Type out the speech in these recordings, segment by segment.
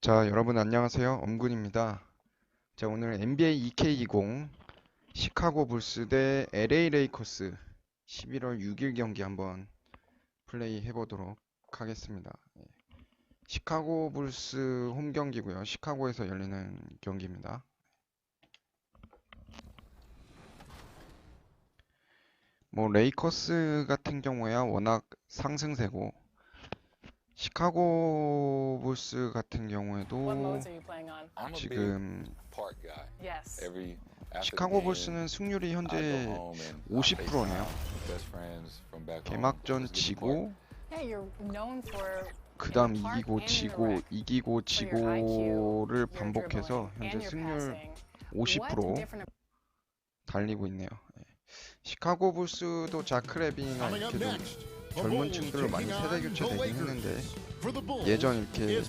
자, 여러분 안녕하세요. 엄군입니다. 자, 오늘 NBA 2K20 시카고 불스 대 LA 레이커스 11월 6일 경기 한번 플레이 해보도록 하겠습니다. 시카고 불스 홈 경기고요. 시카고에서 열리는 경기입니다. 뭐 레이커스 같은 경우야 워낙 상승세고 시카고 불스 같은 경우에도 지금 시카고 불스는 승률이 현재 50%네요. 개막전 지고 그 다음 이기고 지고를 반복해서 현재 승률 50% 달리고 있네요. 시카고 불스도 자크레빈이나 이렇게 좀 젊은 층들로 많이 세대 교체되긴 했는데 예전 이렇게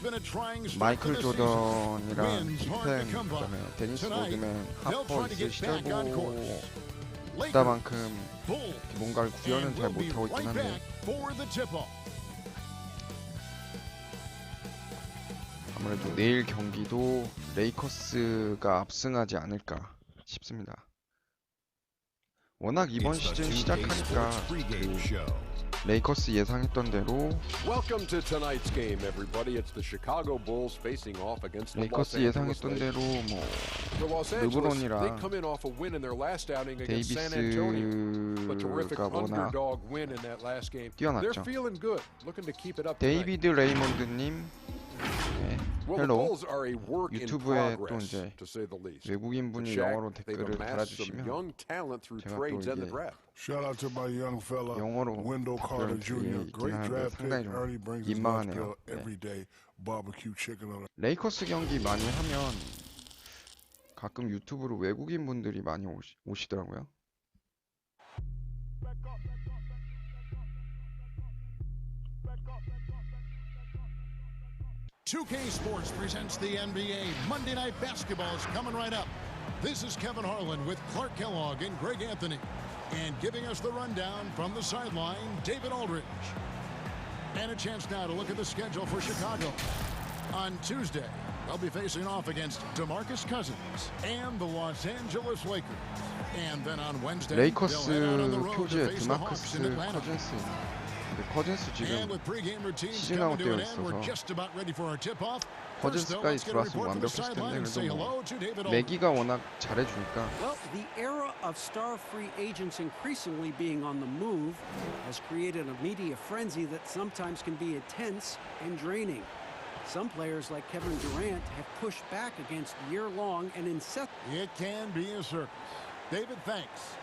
마이클 조던이랑 킥펜 그다음에 데니스 로드맨 하퍼 있을 시절보다만큼 뭔가를 구현은 잘 못하고 있긴 한데 아무래도 내일 경기도 레이커스가 압승하지 않을까 싶습니다. 워낙 이번 시즌 시작하니까 레이커스 예상했던 대로 레이커스 예상했던 대로 뭐 르브론이랑 데이비스가 워낙 뛰어났죠. 데이비드 레이몬드님 헬로 유튜브에 또 이제 외국인 분이 영어로 댓글을 달아주시면 제가 또 이게 영어로 답변을 드리긴 하는데 상당히 좀 민망하네요. 네. 레이커스 경기 많이 하면 가끔 유튜브로 외국인 분들이 많이 오시더라고요. 2K Sports presents the NBA. Monday Night Basketball is coming right up. This is Kevin Harlan with Clark Kellogg and Greg Anthony. And giving us the rundown from the sideline, David Aldridge. And a chance now to look at the schedule for Chicago. On Tuesday, they'll be facing off against DeMarcus Cousins and the Los Angeles Lakers. And then on Wednesday, 레이커스 표지에 드마크스 커즌스 커즌스 지금 시즌아웃 되어 있어서 커즌스까지 들어왔으면 완벽했을 텐데 그래도 뭐 매기가 워낙 잘해주니까. Well, the era of star-free agents increasingly being on the move has created a media frenzy that sometimes can be intense and draining. Some players like Kevin Durant have pushed back against year-long and incessant. It can be a circus. David, thanks.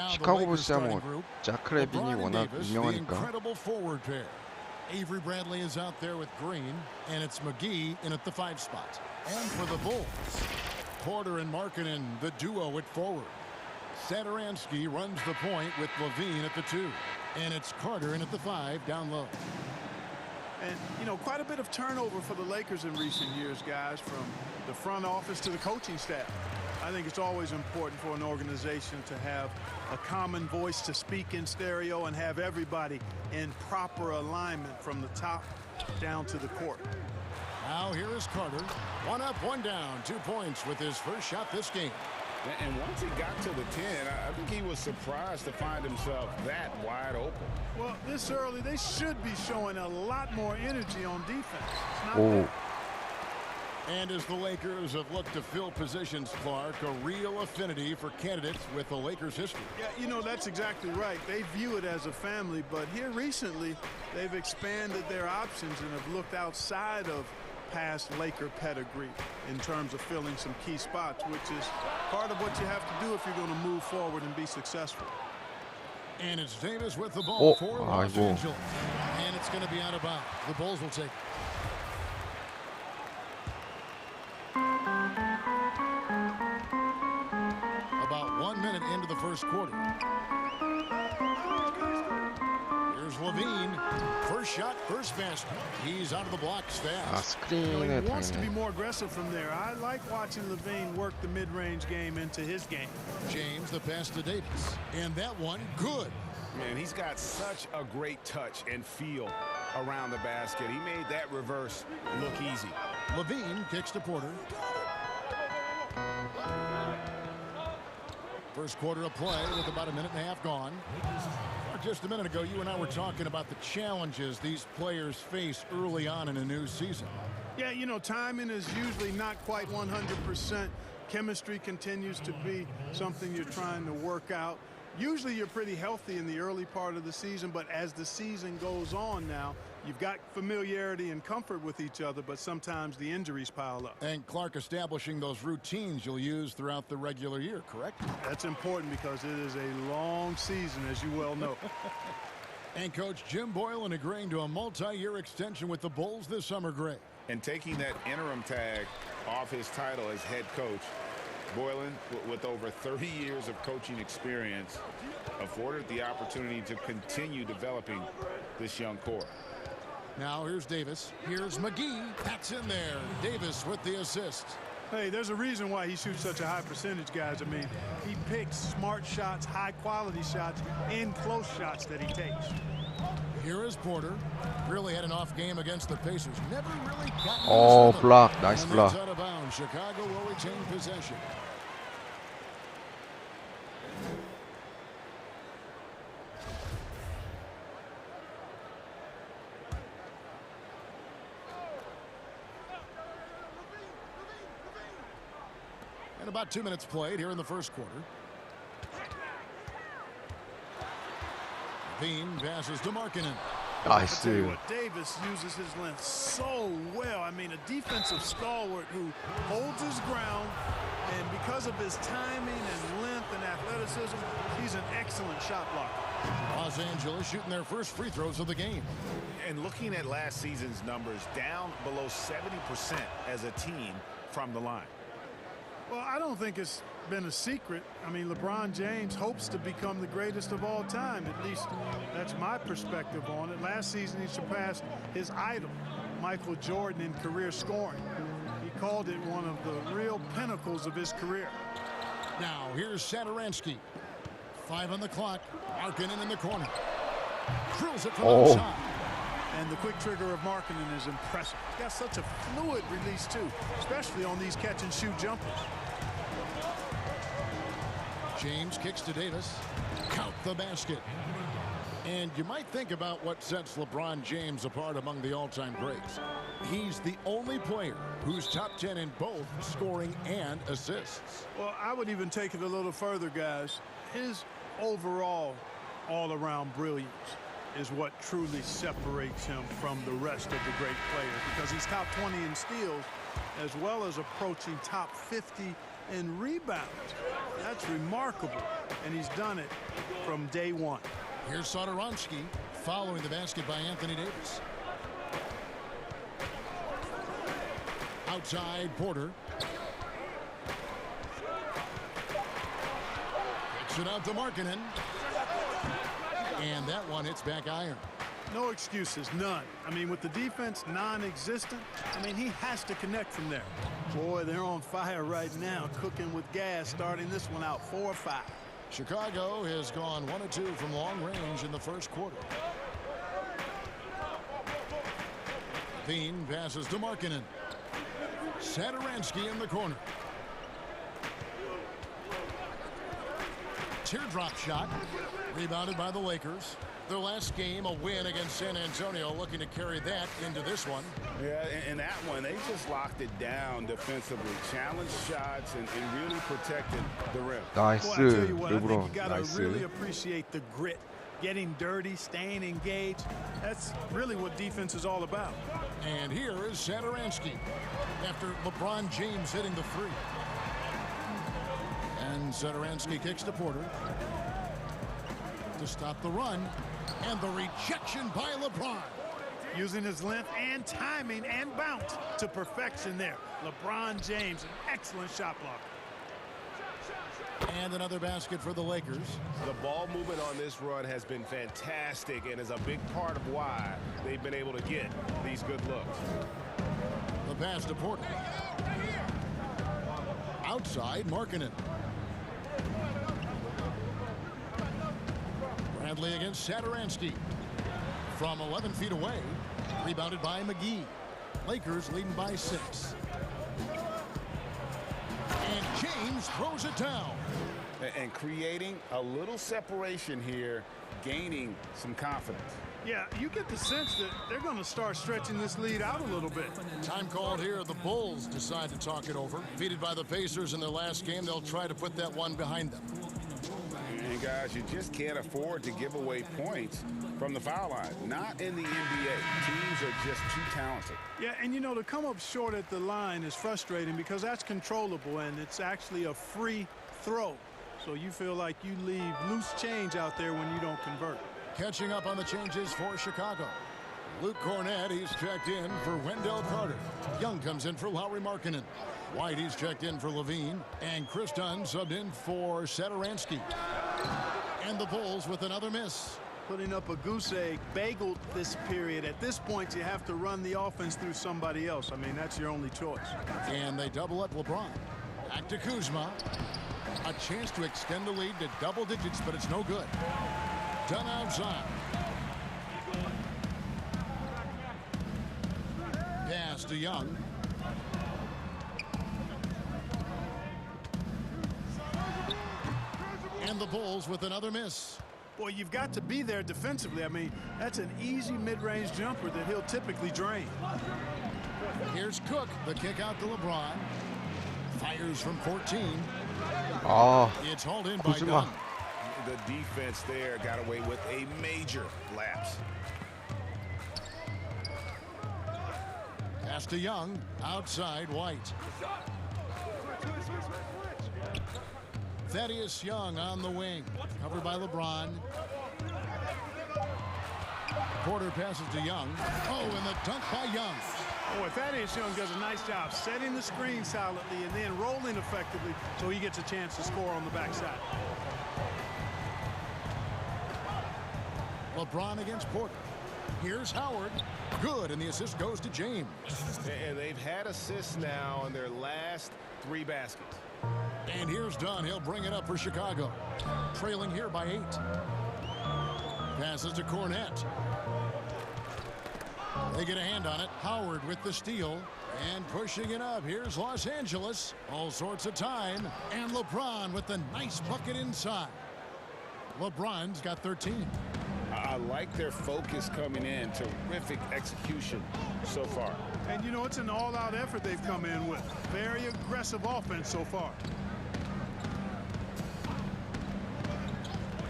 시카고 불스야 뭐 자크레빈이 워낙 유명하니까. Avery Bradley is out there with Green, and it's McGee in at the 5 spot. And for the Bulls, Porter and Markkanen, the duo at forward. Satoransky runs the point with Levine at the 2, and it's Carter in at the 5 down low. And, you know, quite a bit of turnover for the Lakers in recent years, guys, from the front office to the coaching staff. I think it's always important for an organization to have a common voice to speak in stereo and have everybody in proper alignment from the top down to the court. Now here is Carter. 1 up, 1 down, 2 points with his first shot this game. And once he got to the 10, I think he was surprised to find himself that wide open. Well, this early, they should be showing a lot more energy on defense. 오. And as the Lakers have looked to fill positions, Clark, a real affinity for candidates with the Lakers history. Yeah, you know, that's exactly right. They view it as a family, but here recently, they've expanded their options and have looked outside of past Laker pedigree in terms of filling some key spots, which is part of what you have to do if you're going to move forward and be successful. And it's Davis with the ball for Los 아이고. Angeles. And it's going to be out of bounds. The Bulls will take it. About 1 minute into the first quarter. Here's Levine. First shot, first basket. He's out of the blocks fast. 아 You know, 스크린에 he wants to be 당했네. more aggressive from there. I like watching Levine work the mid-range game into his game. James, the pass to Davis. And that one, good. Man, he's got such a great touch and feel around the basket. He made that reverse look easy. Levine kicks to Porter. First quarter of play with about a minute and a half gone. Just a minute ago, you and I were talking about the challenges these players face early on in a new season. Yeah, you know, timing is usually not quite 100%. Chemistry continues to be something you're trying to work out. Usually you're pretty healthy in the early part of the season, but as the season goes on now, you've got familiarity and comfort with each other, but sometimes the injuries pile up. And Clark, establishing those routines you'll use throughout the regular year, correct? That's important because it is a long season, as you well know. And Coach Jim Boylan agreeing to a multi-year extension with the Bulls this summer, Greg. And taking that interim tag off his title as head coach, Boylan, with over 30 years of coaching experience, afforded the opportunity to continue developing this young core. Now here's Davis. Here's McGee. That's in there. Davis with the assist. Hey, there's a reason why he shoots such a high percentage, guys. I mean, he picks smart shots, high-quality shots, and close shots that he takes. Here is Porter. Really had an off game against the Pacers. Never really got Oh, block. Nice block. out of bounds. Chicago will retain possession. And about 2 minutes played here in the first quarter. Levine passes to Markkanen. Nice. Tell you what, Davis uses his length so well. I mean, a defensive stalwart who holds his ground, and because of his timing and length and athleticism, he's an excellent shot blocker. Los Angeles shooting their first free throws of the game. And looking at last season's numbers, down below 70% as a team from the line. Well, I don't think it's been a secret. I mean, LeBron James hopes to become the greatest of all time. At least that's my perspective on it. Last season, he surpassed his idol, Michael Jordan, in career scoring. He called it one of the real pinnacles of his career. Now, here's Satoransky. 5 on the clock. Markkanen in the corner. Drills it from outside. And the quick trigger of Markkanen is impressive. He's got such a fluid release, too, especially on these catch-and-shoot jumpers. James kicks to Davis. Count the basket. And you might think about what sets LeBron James apart among the all-time greats. He's the only player who's top 10 in both scoring and assists. Well, I would even take it a little further, guys. His overall all-around brilliance is what truly separates him from the rest of the great players, because he's top 20 in steals as well as approaching top 50 in rebounds. That's remarkable, and he's done it from day one. Here's Satoransky following the basket by Anthony Davis. Outside Porter. Kicks it out to Markkanen. And that one hits back iron. No excuses, none. I mean, with the defense non-existent, I mean, he has to connect from there. Boy, they're on fire right now, cooking with gas, starting this one out 4-5. Chicago has gone 1 of 2 from long range in the first quarter. Levine passes to Markkanen. Satoransky in the corner. Teardrop shot. Rebounded by the Lakers. Their last game, a win against San Antonio, looking to carry that into this one. Yeah, in that one, they just locked it down defensively. Challenged shots and really protected the rim. 나이스. Well, I tell you what, I think 일부러 you got to 나이스. really appreciate the grit. Getting dirty, staying engaged. That's really what defense is all about. And here is Satoransky after LeBron James hitting the three. And Satoransky kicks to Porter to stop the run. And the rejection by LeBron. Using his length and timing and bounce to perfection there. LeBron James, an excellent shot blocker. And another basket for the Lakers. The ball movement on this run has been fantastic and is a big part of why they've been able to get these good looks. The pass to Porter. Outside, Markkanen. Bradley against Satoransky. From 11 feet away. Rebounded by McGee. Lakers leading by 6. And James throws it down. And creating a little separation here, gaining some confidence. Yeah, you get the sense that they're going to start stretching this lead out a little bit. Time called here. The Bulls decide to talk it over. Defeated by the Pacers in their last game, they'll try to put that one behind them. And guys, you just can't afford to give away points from the foul line. Not in the NBA. Teams are just too talented. Yeah, and you know, to come up short at the line is frustrating because that's controllable and it's actually a free throw. So you feel like you leave loose change out there when you don't convert. Catching up on the changes for Chicago. Luke Cornett, he's checked in for Wendell Carter. Young comes in for Lauri Markkanen. White, he's checked in for Levine. And Chris Dunn subbed in for Satoransky. And the Bulls with another miss. Putting up a goose egg, bageled this period. At this point, you have to run the offense through somebody else. I mean, that's your only choice. And they double up LeBron. Back to Kuzma. A chance to extend the lead to double digits, but it's no good. Done outside. Pass to Young. And the Bulls with another miss. Boy, you've got to be there defensively. I mean, that's an easy mid-range jumper that he'll typically drain. Here's Cook. The kick out to LeBron. Fires from 14. 아, It's hauled in by Kuzma. Dunn. The defense there got away with a major lapse. Pass to Young. Outside White. Thaddeus Young on the wing. Covered by LeBron. Porter passes to Young. Oh, and the dunk by Young. Boy, Thaddeus Young does a nice job setting the screen solidly and then rolling effectively so he gets a chance to score on the backside. LeBron against Porter. Here's Howard. Good, and the assist goes to James. And they've had assists now in their last 3 baskets. And here's Dunn. He'll bring it up for Chicago. Trailing here by 8. Passes to Cornett. They get a hand on it. Howard with the steal. And pushing it up. Here's Los Angeles. All sorts of time. And LeBron with the nice bucket inside. LeBron's got 13. I like their focus coming in. Terrific execution so far. And, you know, it's an all-out effort they've come in with. Very aggressive offense so far.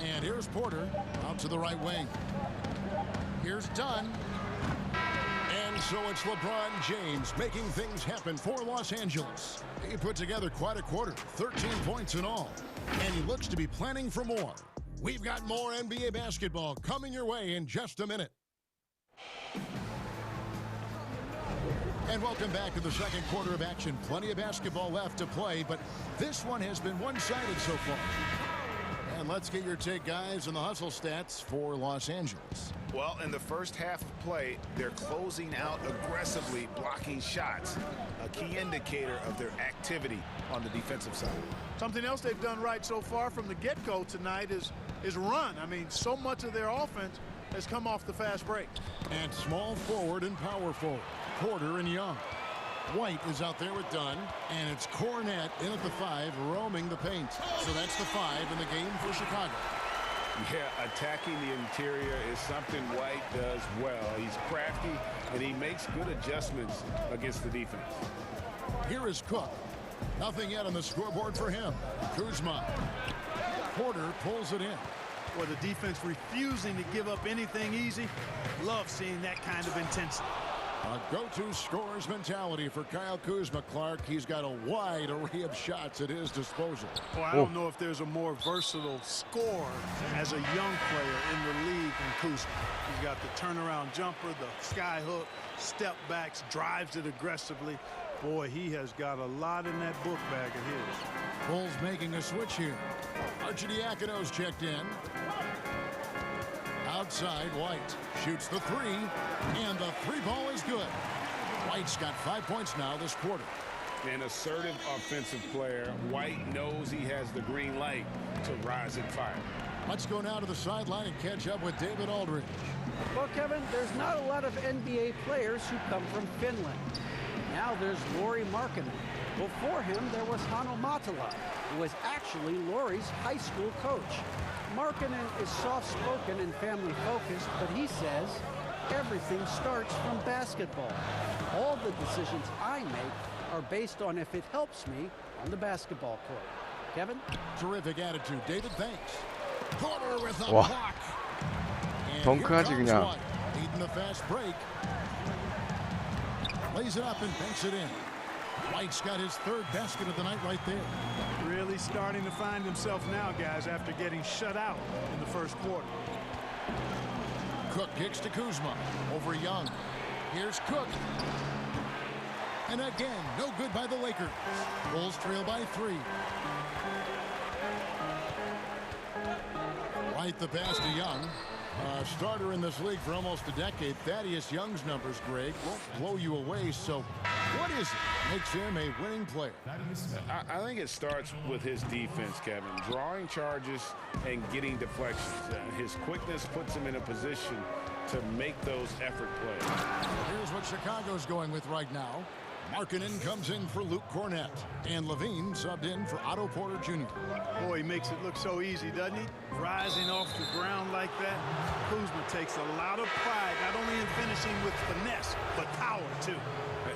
And here's Porter out to the right wing. Here's Dunn. And so it's LeBron James making things happen for Los Angeles. He put together quite a quarter, 13 points in all. And he looks to be planning for more. We've got more NBA basketball coming your way in just a minute. And welcome back to the second quarter of action. Plenty of basketball left to play, but this one has been one-sided so far. And let's get your take, guys, on the hustle stats for Los Angeles. Well, in the first half of play, they're closing out aggressively, blocking shots, a key indicator of their activity on the defensive side. Something else they've done right so far from the get-go tonight is run. I mean, so much of their offense has come off the fast break. And small forward and power forward, Porter and Young. White is out there with Dunn, and it's Cornett in at the 5, roaming the paint. So that's the 5 in the game for Chicago. Yeah, attacking the interior is something White does well. He's crafty, and he makes good adjustments against the defense. Here is Cook. Nothing yet on the scoreboard for him. Kuzma. Porter pulls it in. Or the defense refusing to give up anything easy. Love seeing that kind of intensity. A go-to scores mentality for Kyle Kuzma, Clark. He's got a wide array of shots at his disposal. Well, I don't know if there's a more versatile scorer as a young player in the league than Kuzma. He's got the turnaround jumper, the sky hook, step backs, drives it aggressively. Boy, he has got a lot in that book bag of his. Bulls making a switch here. Arcidiakono's checked in. Outside, White shoots the 3, and the 3 ball is good. White's got 5 points now this quarter. An assertive offensive player. White knows he has the green light to rise and fire. Let's go now to the sideline and catch up with David Aldridge. Well, Kevin, there's not a lot of NBA players who come from Finland. Now there's Lauri Markkanen. Before him, there was Hanno Matala, who was actually Lauri's high school coach. Markkanen is soft-spoken and family-focused, but he says everything starts from basketball. All the decisions I make are based on if it helps me on the basketball court. Kevin? Terrific attitude, David. Thanks. Porter with the 와. block. And 덩크하지 here comes 그냥. White, leading the fast break. Lays it up and banks it in. White's got his third basket of the night right there. Really starting to find himself now, guys, after getting shut out in the first quarter. Cook kicks to Kuzma over Young. Here's Cook. And again, no good by the Lakers. Bulls trail by 3. White the pass to Young. Starter in this league for almost a decade. Thaddeus Young's numbers, Greg, won't blow you away. So what is it that makes him a winning player? I think it starts with his defense, Kevin. Drawing charges and getting deflections. His quickness puts him in a position to make those effort plays. Here's what Chicago's going with right now. Markkanen comes in for Luke Cornett. And Levine subbed in for Otto Porter Jr. Boy, he makes it look so easy, doesn't he? Rising off the ground like that. Kuzma takes a lot of pride, not only in finishing with finesse, but power, too.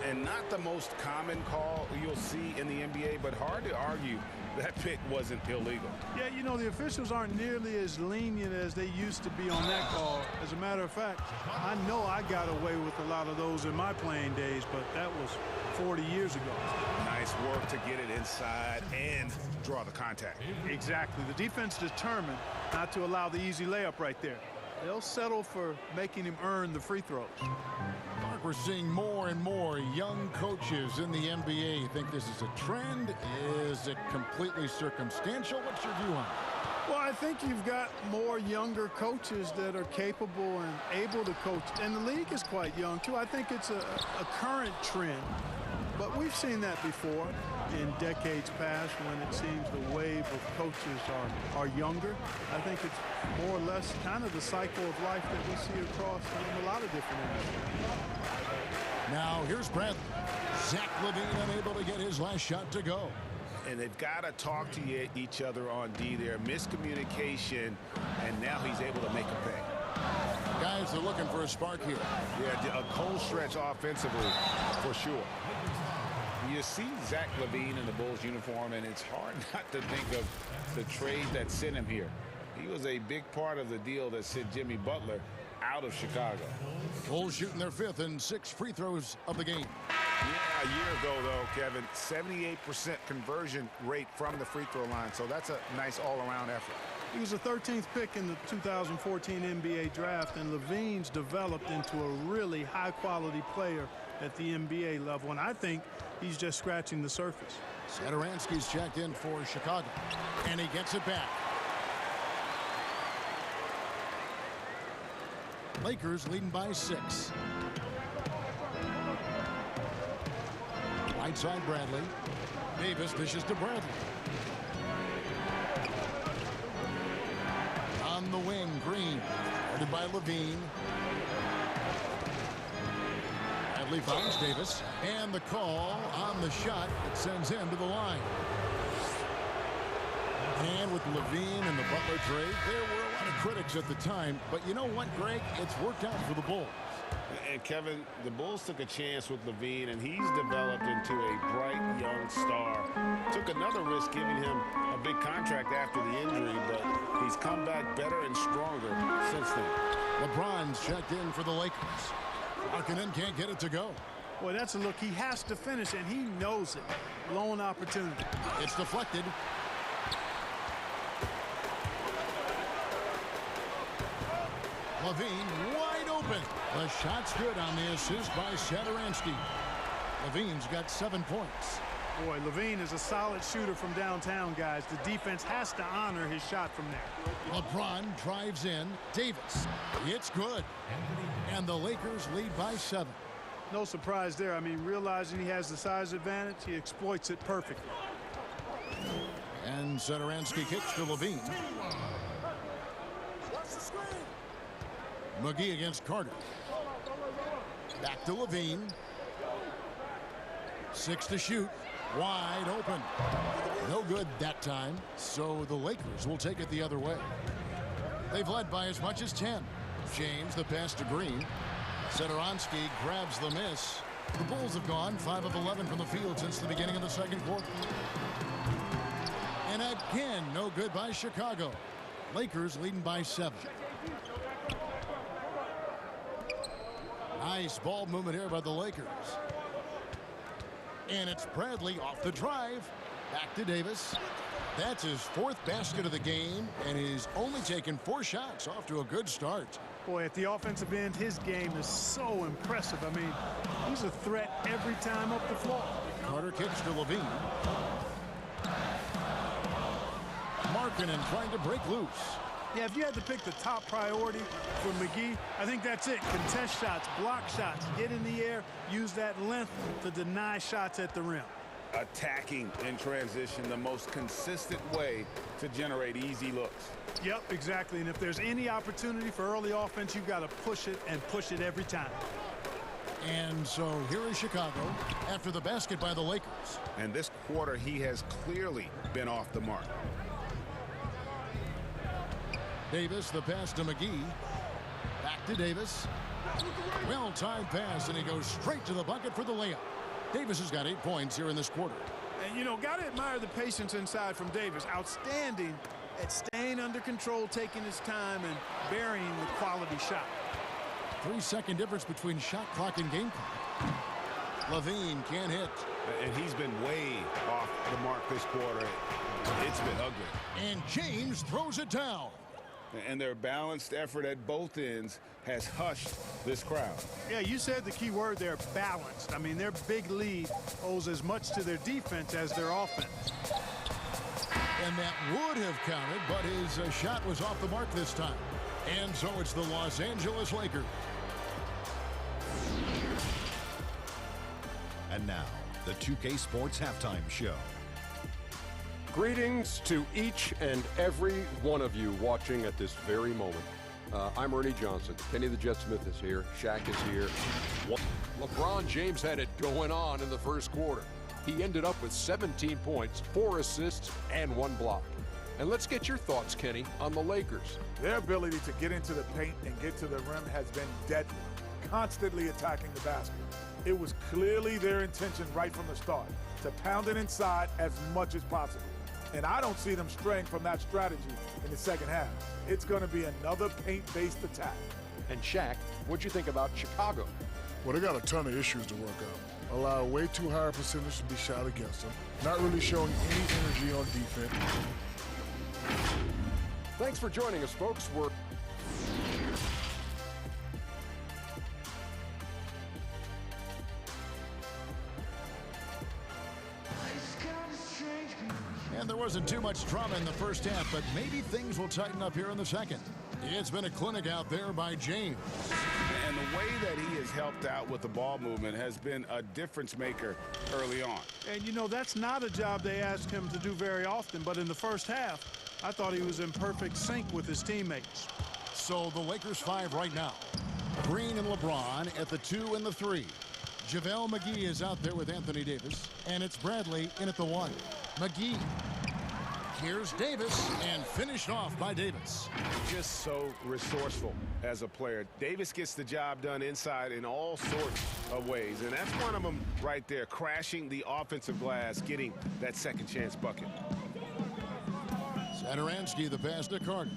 And not the most common call you'll see in the NBA, but hard to argue that pick wasn't illegal. Yeah, you know, the officials aren't nearly as lenient as they used to be on that call. As a matter of fact, I know I got away with a lot of those in my playing days, but that was 40 years ago. Nice work to get it inside and draw the contact. Exactly. The defense determined not to allow the easy layup right there. They'll settle for making him earn the free throws. Mark, we're seeing more and more young coaches in the NBA. You think this is a trend? Is it completely circumstantial? What's your view on it? Well, I think you've got more younger coaches that are capable and able to coach. And the league is quite young, too. I think it's a current trend. But we've seen that before in decades past when it seems the wave of coaches are younger. I think it's more or less kind of the cycle of life that we see across a lot of different industries. Now here's Bradley. Zach LaVine unable to get his last shot to go. And they've got to talk to each other on D there. Miscommunication, and now he's able to make a pay. Guys, they're looking for a spark here. Yeah, a cold stretch offensively, for sure. You see Zach LaVine in the Bulls uniform, and it's hard not to think of the trade that sent him here. He was a big part of the deal that sent Jimmy Butler out of Chicago. Bulls shooting their 5th and 6th free throws of the game. Yeah, a year ago, though, Kevin, 78% conversion rate from the free throw line, so that's a nice all-around effort. He was the 13th pick in the 2014 NBA draft, and LaVine's developed into a really high-quality player at the NBA level, and I think he's just scratching the surface. Satoransky's checked in for Chicago, and he gets it back. Lakers leading by 6. Right side Bradley. Davis dishes to Bradley. On the wing, Green. Guarded by LaVine. Bradley finds Davis. And the call on the shot that sends him to the line. And with LaVine and the Butler trade, there were a lot of critics at the time. But you know what, Greg? It's worked out for the Bulls. And Kevin, the Bulls took a chance with LaVine, and he's developed into a bright young star. Took another risk giving him a big contract after the injury, but he's come back better and stronger since then. LeBron's checked in for the Lakers. Markkanen can't get it to go. Boy, that's a look he has to finish, and he knows it. Blown opportunity. It's deflected. LaVine wide open. The shot's good on the assist by Satoransky. LaVine's got 7 points. Boy, LaVine is a solid shooter from downtown, guys. The defense has to honor his shot from there. LeBron drives in. Davis. It's good. And the Lakers lead by 7. No surprise there. I mean, realizing he has the size advantage, he exploits it perfectly. And Satoransky kicks to LaVine. McGee against Carter. Back to Levine. 6 to shoot. Wide open. No good that time. So the Lakers will take it the other way. They've led by as much as 10. James, the pass to Green. Satoransky grabs the miss. The Bulls have gone 5 of 11 from the field since the beginning of the second quarter. And again, no good by Chicago. Lakers leading by 7. Nice ball movement here by the Lakers. And it's Bradley off the drive. Back to Davis. That's his 4th basket of the game, and he's only taken 4 shots. Off to a good start. Boy, at the offensive end, his game is so impressive. I mean, he's a threat every time up the floor. Carter kicks to Levine. Markkanen trying to break loose. Yeah, if you had to pick the top priority for McGee, I think that's it. Contest shots, block shots, get in the air, use that length to deny shots at the rim. Attacking in transition, the most consistent way to generate easy looks. Yep, exactly. And if there's any opportunity for early offense, you've got to push it and push it every time. And so here is Chicago after the basket by the Lakers. And this quarter, he has clearly been off the mark. Davis, the pass to McGee. Back to Davis. Well-timed pass, and he goes straight to the bucket for the layup. Davis has got 8 points here in this quarter. And, you know, got to admire the patience inside from Davis. Outstanding at staying under control, taking his time, and burying the quality shot. 3-second difference between shot clock and game clock. Levine can't hit. And he's been way off the mark this quarter. It's been ugly. And James throws it down. And their balanced effort at both ends has hushed this crowd. Yeah, you said the key word there, balanced. I mean, their big lead owes as much to their defense as their offense. And that would have counted, but his shot was off the mark this time. And so it's the Los Angeles Lakers. And now, the 2K Sports Halftime Show. Greetings to each and every one of you watching at this very moment. I'm Ernie Johnson. Kenny the Jet Smith is here. Shaq is here. LeBron James had it going on in the first quarter. He ended up with 17 points, 4 assists, and 1 block. And let's get your thoughts, Kenny, on the Lakers. Their ability to get into the paint and get to the rim has been deadly, constantly attacking the basket. It was clearly their intention right from the start to pound it inside as much as possible. And I don't see them straying from that strategy in the second half. It's going to be another paint-based attack. And Shaq, what'd you think about Chicago? Well, they got a ton of issues to work out. Allow way too high a percentage to be shot against them. Not really showing any energy on defense. Thanks for joining us, folks. And there wasn't too much drama in the first half, but maybe things will tighten up here in the second. It's been a clinic out there by James. And the way that he has helped out with the ball movement has been a difference maker early on. And, you know, that's not a job they ask him to do very often, but in the first half, I thought he was in perfect sync with his teammates. So the Lakers 5 right now. Green and LeBron at the 2 and the 3. JaVale McGee is out there with Anthony Davis, and it's Bradley in at the 1. McGee. Here's Davis, and finished off by Davis. Just so resourceful as a player. Davis gets the job done inside in all sorts of ways, and that's one of them right there, crashing the offensive glass, getting that second chance bucket. Satoransky, the pass to Carter.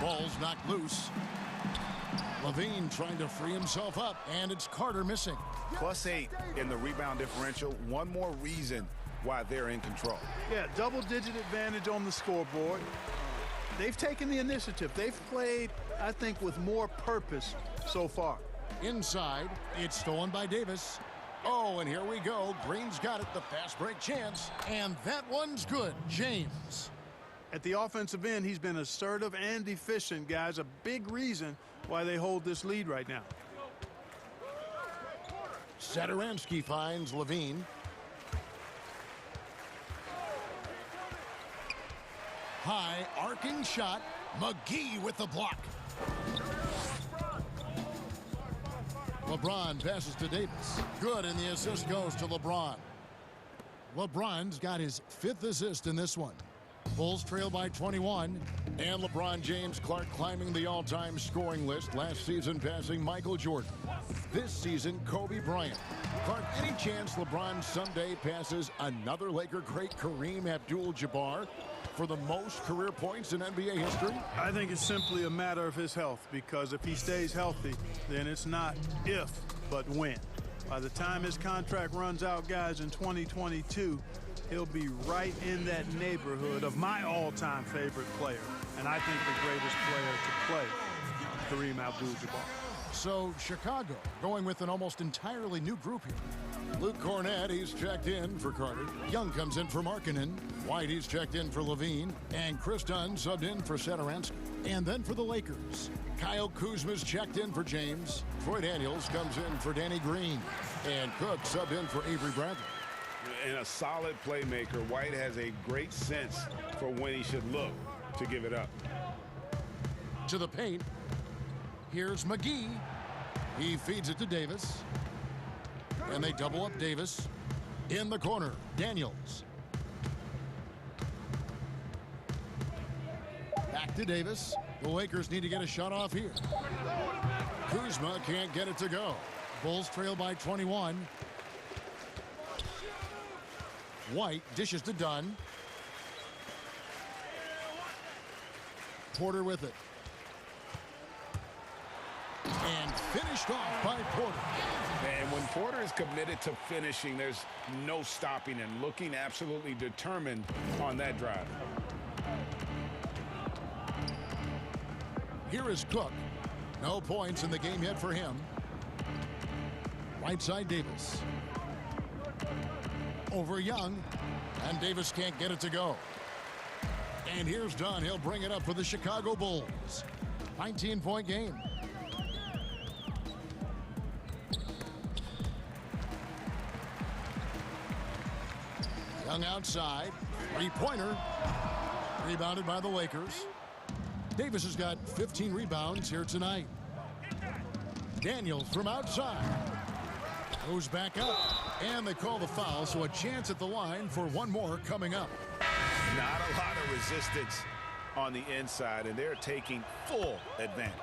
Ball's knocked loose. Levine trying to free himself up, and it's Carter missing. +8 in the rebound differential. One more reason why they're in control. Yeah, double-digit advantage on the scoreboard. They've taken the initiative. They've played, I think, with more purpose so far. Inside, it's stolen by Davis. Oh, and here we go. Green's got it, the fast break chance, and that one's good. James. At the offensive end, he's been assertive and efficient, guys. A big reason why they hold this lead right now. Satoransky finds Levine. High arcing shot. McGee with the block. LeBron passes to Davis. Good, and the assist goes to LeBron. LeBron's got his 5th assist in this one. Bulls trail by 21. And LeBron James Clark climbing the all-time scoring list. Last season passing Michael Jordan. This season, Kobe Bryant. Clark, any chance LeBron someday passes another Laker great, Kareem Abdul-Jabbar, for the most career points in NBA history? I think it's simply a matter of his health, because if he stays healthy, then it's not if, but when. By the time his contract runs out, guys, in 2022, he'll be right in that neighborhood of my all-time favorite player, and I think the greatest player to play, Kareem Abdul-Jabbar. So Chicago going with an almost entirely new group here. Luke Cornett, he's checked in for Carter. Young comes in for Markkanen. White, he's checked in for Levine. And Chris Dunn subbed in for Satoransky. And then for the Lakers, Kyle Kuzma's checked in for James. Troy Daniels comes in for Danny Green. And Cook subbed in for Avery Bradley. And a solid playmaker, White has a great sense for when he should look to give it up. To the paint. Here's McGee. He feeds it to Davis. And they double up Davis. In the corner, Daniels. Back to Davis. The Lakers need to get a shot off here. Kuzma can't get it to go. Bulls trail by 21. White dishes to Dunn. Porter with it. And finished off by Porter. And when Porter is committed to finishing, there's no stopping him, looking absolutely determined on that drive. Here is Cook. No points in the game yet for him. Right side Davis. Over Young. And Davis can't get it to go. And here's Dunn. He'll bring it up for the Chicago Bulls. 19-point game. Young outside. Three-pointer. Rebounded by the Lakers. Davis has got 15 rebounds here tonight. Daniels from outside. Goes back up. And they call the foul, so a chance at the line for one more coming up. Not a lot of resistance on the inside, and they're taking full advantage.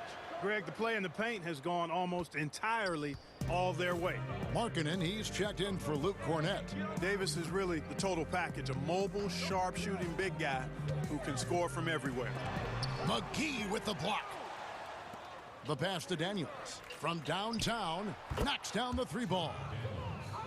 Greg, the play in the paint has gone almost entirely all their way. Markkanen, he's checked in for Luke Cornett. Davis is really the total package, a mobile, sharp-shooting big guy who can score from everywhere. McGee with the block. The pass to Daniels. From downtown, knocks down the three ball.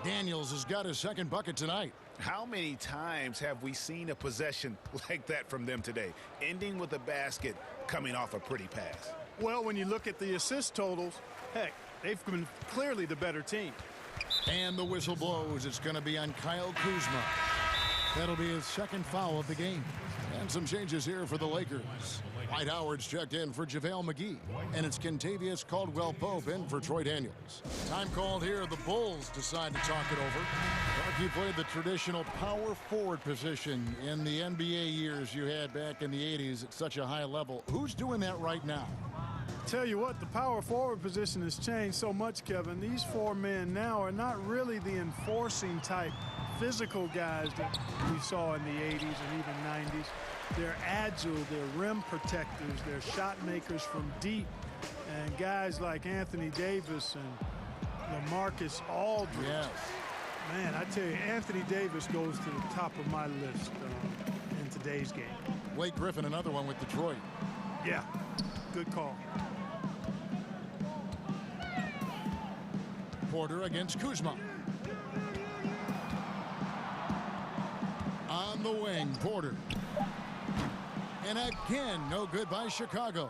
Daniels has got his second bucket tonight. How many times have we seen a possession like that from them today, ending with a basket coming off a pretty pass? Well, when you look at the assist totals, heck, they've been clearly the better team. And the whistle blows. It's going to be on Kyle Kuzma. That'll be his second foul of the game. And some changes here for the Lakers. Dwight Howard's checked in for JaVale McGee. And it's Kentavious Caldwell-Pope in for Troy Daniels. Time called here. The Bulls decide to talk it over. He played the traditional power forward position in the NBA years you had back in the 80s at such a high level. Who's doing that right now? Tell you what, the power forward position has changed so much, Kevin. These four men now are not really the enforcing type physical guys that we saw in the 80s and even 90s. They're agile, they're rim protectors, they're shot makers from deep, and guys like Anthony Davis and LaMarcus Aldridge. Yes. Man, I tell you, Anthony Davis goes to the top of my list in today's game. Blake Griffin, another one with Detroit. Yeah, good call. Porter against Kuzma. On the wing, Porter. And again, no good by Chicago.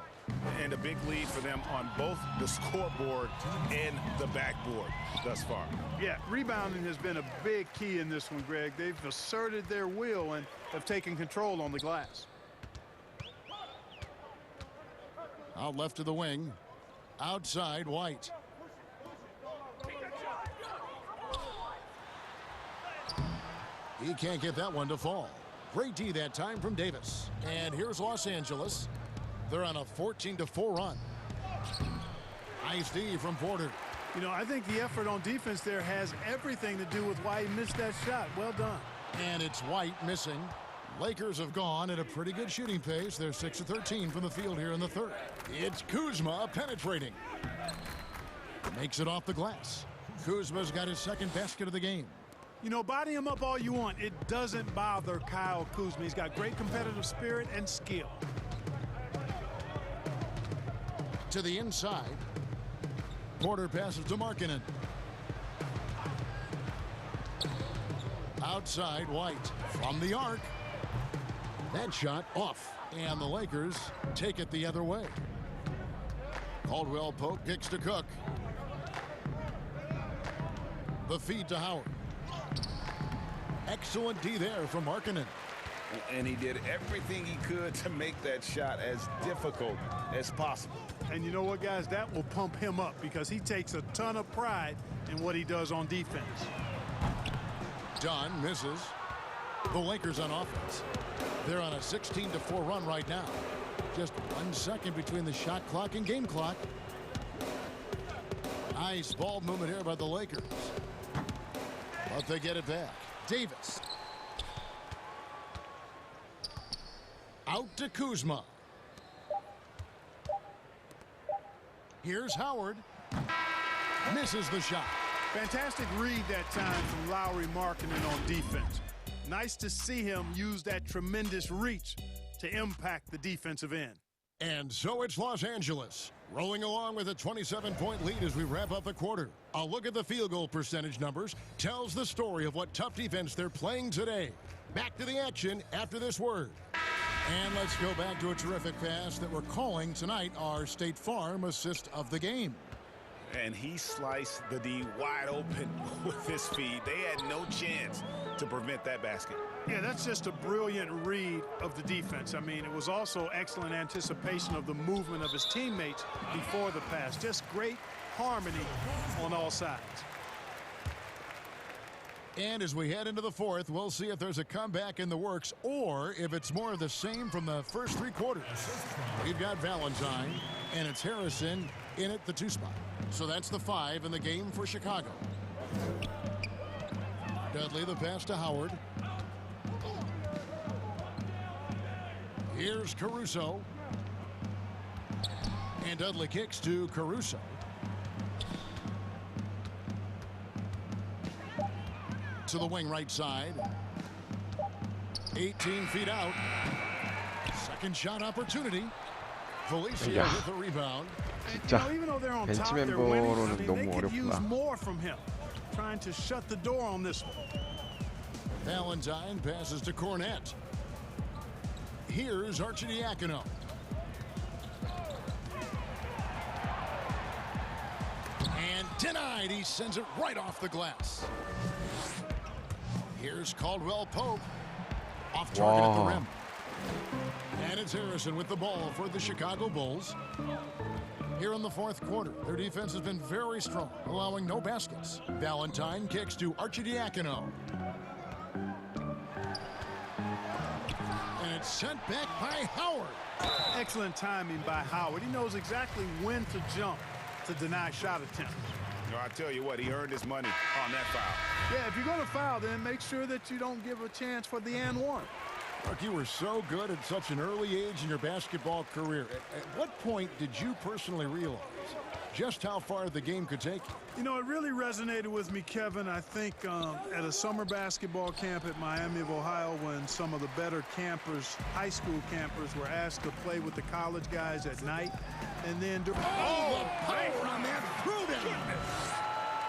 And a big lead for them on both the scoreboard and the backboard thus far. Yeah, rebounding has been a big key in this one, Greg. They've asserted their will and have taken control on the glass. Out left to the wing. Outside, White. He can't get that one to fall. Great D that time from Davis. And here's Los Angeles. They're on a 14-4 run. Nice D from Porter. You know, I think the effort on defense there has everything to do with why he missed that shot. Well done. And it's White missing. Lakers have gone at a pretty good shooting pace. They're 6 of 13 from the field here in the third. It's Kuzma penetrating. Makes it off the glass. Kuzma's got his second basket of the game. You know, body him up all you want. It doesn't bother Kyle Kuzma. He's got great competitive spirit and skill. To the inside. Porter passes to Markkanen. Outside, White from the arc. That shot off, and the Lakers take it the other way. Caldwell Pope kicks to Cook. The feed to Howard. Excellent D there from Markkanen. And he did everything he could to make that shot as difficult as possible. And you know what, guys? That will pump him up because he takes a ton of pride in what he does on defense. Dunn misses. The Lakers on offense. They're on a 16-4 run right now. Just 1 second between the shot clock and game clock. Nice ball movement here by the Lakers. But they get it back. Davis. Out to Kuzma. Here's Howard. Misses the shot. Fantastic read that time from Lauri Markkanen on defense. Nice to see him use that tremendous reach to impact the defensive end. And so it's Los Angeles, rolling along with a 27-point lead as we wrap up the quarter. A look at the field goal percentage numbers tells the story of what tough defense they're playing today. Back to the action after this word. And let's go back to a terrific pass that we're calling tonight our State Farm assist of the game. And he sliced the D wide open with his feed. They had no chance to prevent that basket. Yeah, that's just a brilliant read of the defense. I mean, it was also excellent anticipation of the movement of his teammates before the pass. Just great harmony on all sides. And as we head into the fourth, we'll see if there's a comeback in the works or if it's more of the same from the first 3 quarters. We've got Valentine, and it's Harrison in at the 2 spot. So that's the 5 in the game for Chicago. Dudley, the pass to Howard. Here's Caruso. And Dudley kicks to Caruso. To the wing right side. 18 feet out. Second shot opportunity. Felicia with the rebound. You know, even though they're on top, they're winning. I mean, 너무 they could use 어렵구나. more from him. Trying to shut the door on this one. Valentine passes to Cornette. Here's Arcidiacono. And denied. He sends it right off the glass. Here's Caldwell Pope. Off target at the Wow. rim. And it's Harrison with the ball for the Chicago Bulls. Here in the fourth quarter, their defense has been very strong, allowing no baskets. Valentine kicks to Arcidiacono. And it's sent back by Howard. Excellent timing by Howard. He knows exactly when to jump to deny shot attempts. No, I tell you what, he earned his money on that foul. Yeah, if you're going to foul, then make sure that you don't give a chance for the and one. Mark, you were so good at such an early age in your basketball career. At what point did you personally realize just how far the game could take you? You know, it really resonated with me, Kevin. I think at a summer basketball camp at Miami of Ohio, when some of the better campers, high school campers, were asked to play with the college guys at night. And then the power on that threw-down.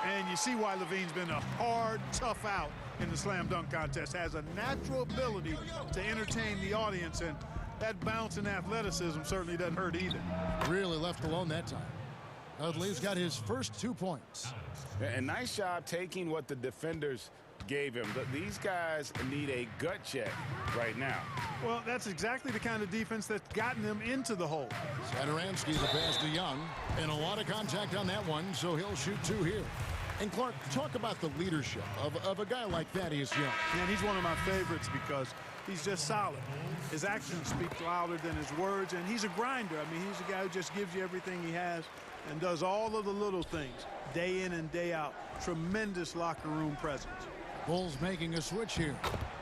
And you see why Levine's been a hard, tough out in the slam dunk contest. Has a natural ability to entertain the audience, and that bounce and athleticism certainly doesn't hurt either. Really left alone that time. Dudley's got his first 2 points. And nice job taking what the defenders gave him. But these guys need a gut check right now. Well, that's exactly the kind of defense that's gotten them into the hole. Satoransky the pass to Young, and a lot of contact on that one, so he'll shoot 2 here. And Clark, talk about the leadership of a guy like Thaddeus Young. And he's one of my favorites because he's just solid. His actions speak louder than his words, and he's a grinder. I mean, he's a guy who just gives you everything he has and does all of the little things day in and day out. Tremendous locker room presence. Bulls making a switch here.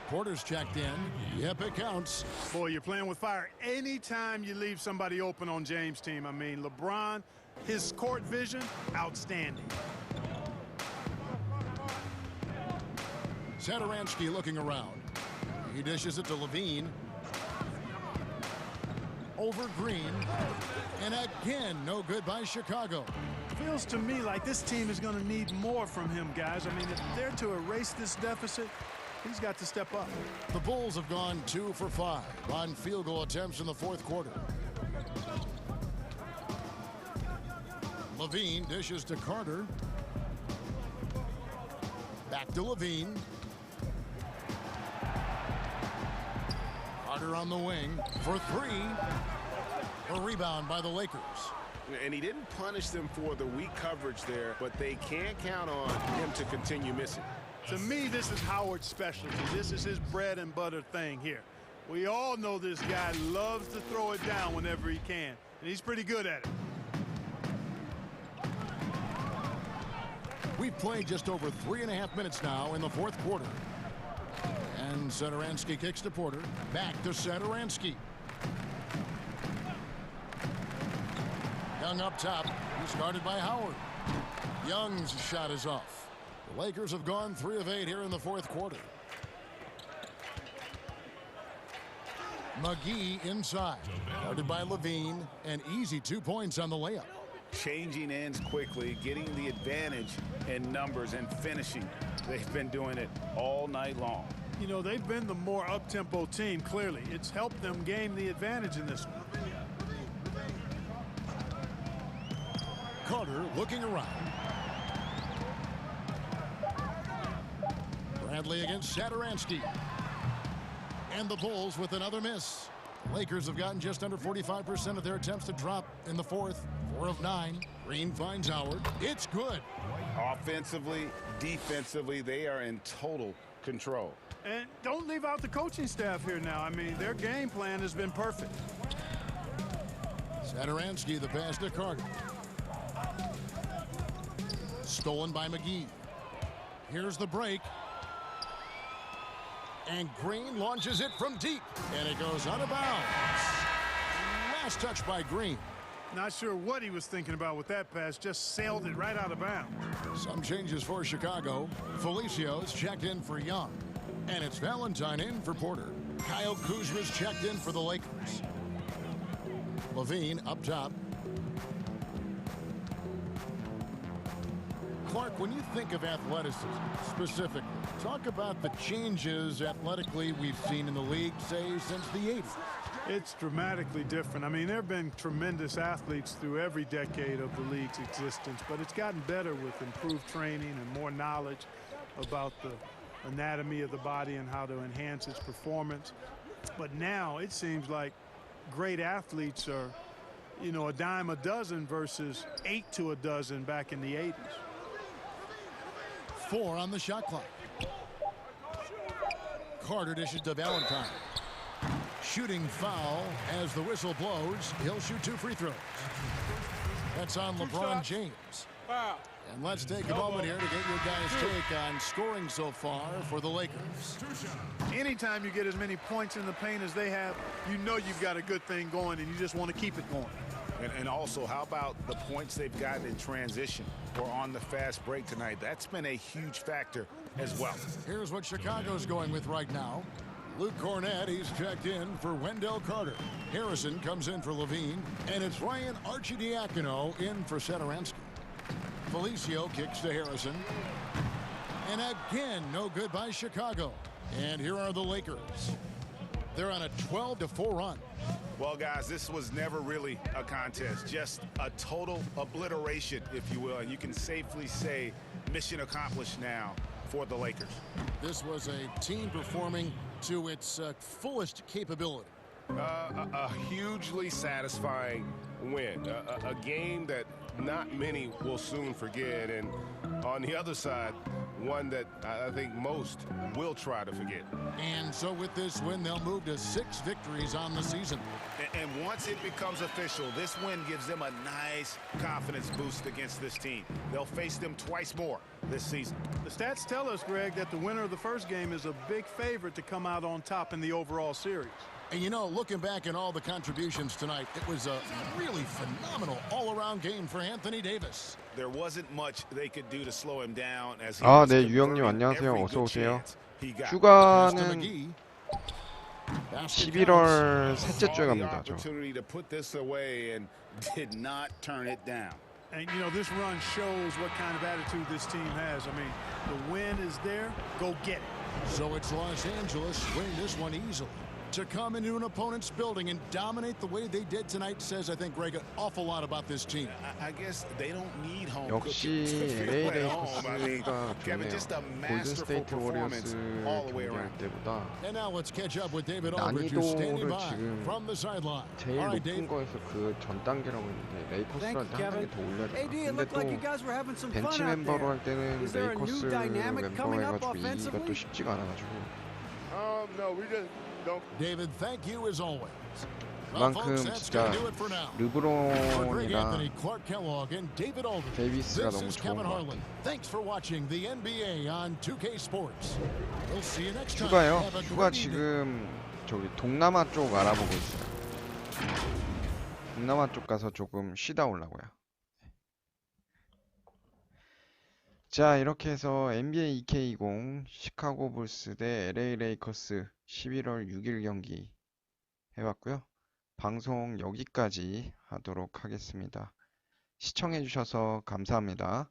Porter's checked in. Yep, it counts. Boy, you're playing with fire anytime you leave somebody open on James' team. I mean, LeBron, his court vision, outstanding. Satoransky looking around. He dishes it to Levine. Over Green. And again, no good by Chicago. Feels to me like this team is going to need more from him, guys. I mean, if they're to erase this deficit, he's got to step up. The Bulls have gone 2 for 5 on field goal attempts in the fourth quarter. Levine dishes to Carter. Back to Levine. Carter on the wing for 3. A rebound by the Lakers. And he didn't punish them for the weak coverage there, but they can't count on him to continue missing. To me, this is Howard's specialty. This is his bread and butter thing here. We all know this guy loves to throw it down whenever he can, and he's pretty good at it. We've played just over 3.5 minutes now in the fourth quarter. And Satoransky kicks to Porter. Back to Satoransky. Young up top. He's guarded by Howard. Young's shot is off. The Lakers have gone 3 of 8 here in the fourth quarter. McGee inside. Guarded by Levine. And easy 2 points on the layup. Changing ends quickly, getting the advantage in numbers and finishing. They've been doing it all night long. You know, they've been the more up-tempo team, clearly. It's helped them gain the advantage in this one. Carter looking around. Bradley against Satoransky. And the Bulls with another miss. Lakers have gotten just under 45% of their attempts to drop in the fourth. 4 of 9. Green finds Howard. It's good. Offensively, defensively, they are in total control. And don't leave out the coaching staff here now. I mean, their game plan has been perfect. Satoransky, the pass to Carter. Stolen by McGee. Here's the break. And Green launches it from deep. And it goes out of bounds. Last touch by Green. Not sure what he was thinking about with that pass. Just sailed it right out of bounds. Some changes for Chicago. Felicio's checked in for Young. And it's Valentine in for Porter. Kyle Kuzma's checked in for the Lakers. Levine up top. Clark, when you think of athleticism specifically, talk about the changes athletically we've seen in the league, say, since the 80s. It's dramatically different. I mean, there have been tremendous athletes through every decade of the league's existence, but it's gotten better with improved training and more knowledge about the anatomy of the body and how to enhance its performance. But now it seems like great athletes are, you know, a dime a dozen versus 8 to a dozen back in the 80s. 4 on the shot clock. Carter dishes to Valentine. Shooting foul as the whistle blows. He'll shoot 2 free throws. That's on LeBron James. Wow. And let's take a moment here to get your guys' take on scoring so far for the Lakers. Anytime you get as many points in the paint as they have, you know you've got a good thing going and you just want to keep it going. And also, how about the points they've gotten in transition or on the fast break tonight? That's been a huge factor as well. Here's what Chicago's going with right now. Luke Cornett, he's checked in for Wendell Carter. Harrison comes in for Levine. And it's Ryan Arcidiacono in for Satoransky. Felicio kicks to Harrison. And again, no good by Chicago. And here are the Lakers. They're on a 12-4 run. Well, guys, this was never really a contest, just a total obliteration, if you will. And you can safely say mission accomplished now for the Lakers. This was a team performing to its fullest capability. A hugely satisfying win. A game that not many will soon forget. And on the other side, one that I think most will try to forget. And so with this win, they'll move to 6 victories on the season. And once it becomes official, this win gives them a nice confidence boost against this team. They'll face them twice more this season. The stats tell us, Greg, that the winner of the first game is a big favorite to come out on top in the overall series. And you know, looking back at all the contributions tonight, it was a really phenomenal all-around game for Anthony Davis. There wasn't much they could do to slow him down as he 아, was 네, converting 유영님 안녕하세요. every 어서 good 오세요. chance he got. 휴가는 11월 셋째 주에 Saw the 갑니다. 저. opportunity to put this away and did not turn it down. And, you know, this run shows what kind of attitude this team has. I mean, the win is there. Go get it. So it's Los Angeles winning this one easily. To come into an opponent's building and dominate the way they did tonight says, I think, Greg, an awful lot about this team. I guess they don't need home 역시 cooking to LA feel at home. I mean, 레이커스가 Kevin, 좋네요. just a 골든 masterful 스테이트 performance 워리어스 all the way 경기할 around. 때보다 And now let's catch up with David Aldridge, who's standing 난이도를 by 지금 from the sideline. 제일 All right, 높은 Dave. 거에서 그 전 단계라고 했는데 Thank 레이커스랑 you, 한 단계 Kevin. 더 올려야 돼. AD, it 근데 looked like you 또 guys were having some fun 벤치 out 멤버로 there. 할 때는 Is there a new 레이커스 dynamic 멤버 coming up 해가지고 이기기가 또 offensively? 쉽지가 않아가지고 No, we just don't. David, thank you as always. 그만큼 진짜 For Greg 르브론이랑 Anthony, Clark Kellogg, and David Aldridge. 데이비스가 This 너무 is 좋은 Kevin 것 Harlan. 같아. Thanks for watching the NBA on 2K Sports. We'll see you next time. 휴가요? Have a 휴가 great evening. 지금 저기 동남아 쪽 알아보고 있어요. 동남아 쪽 가서 조금 쉬다 오려고요. 자, 이렇게 해서 NBA 2K20 시카고 불스 대 LA 레이커스 11월 6일 경기 해봤고요. 방송 여기까지 하도록 하겠습니다. 시청해주셔서 감사합니다.